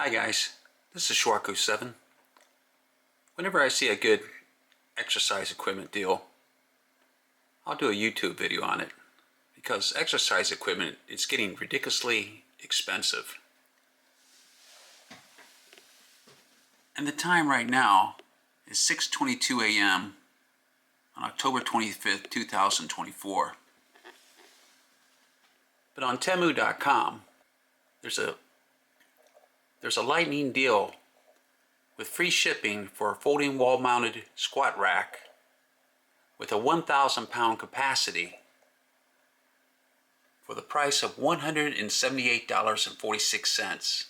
Hi guys, this is Shwarku7. Whenever I see a good exercise equipment deal, I'll do a YouTube video on it because exercise equipment is getting ridiculously expensive. And the time right now is 6:22 a.m. on October 25th, 2024. But on Temu.com, there's a lightning deal with free shipping for a folding wall-mounted squat rack with a 1,000-pound capacity for the price of $178.46.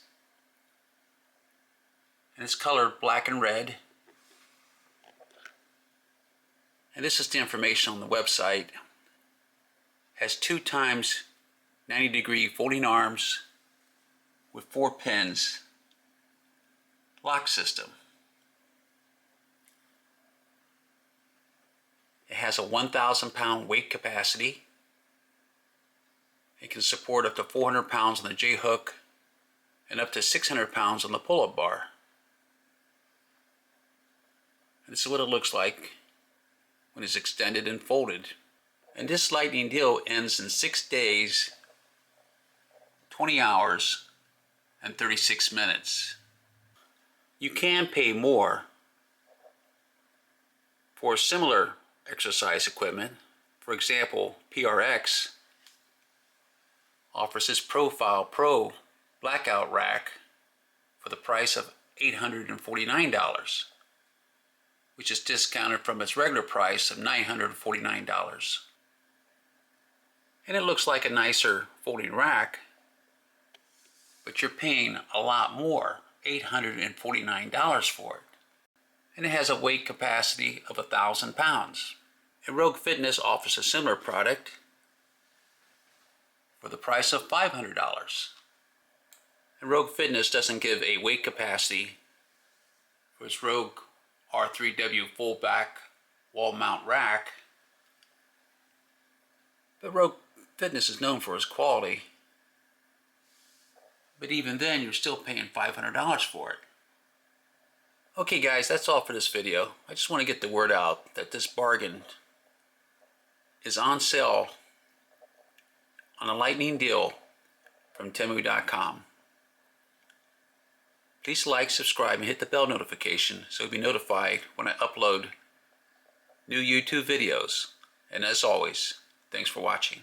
And it's colored black and red. And this is the information on the website. Has 2 times 90-degree folding arms with 4 pins, lock system. It has a 1,000-pound weight capacity. It can support up to 400 pounds on the J-hook and up to 600 pounds on the pull-up bar. And this is what it looks like when it's extended and folded. And this lightning deal ends in 6 days, 20 hours, and 36 minutes. You can pay more for similar exercise equipment. For example, PRX offers this Profile Pro blackout rack for the price of $849, which is discounted from its regular price of $949. And it looks like a nicer folding rack, but you're paying a lot more, $849 for it. And it has a weight capacity of 1,000 pounds. And Rogue Fitness offers a similar product for the price of $500. And Rogue Fitness doesn't give a weight capacity for its Rogue R3W full back wall mount rack. But Rogue Fitness is known for its quality. But even then, you're still paying $500 for it. Okay guys, that's all for this video. I just want to get the word out that this bargain is on sale on a lightning deal from Temu.com. Please like, subscribe, and hit the bell notification so you'll be notified when I upload new YouTube videos. And as always, thanks for watching.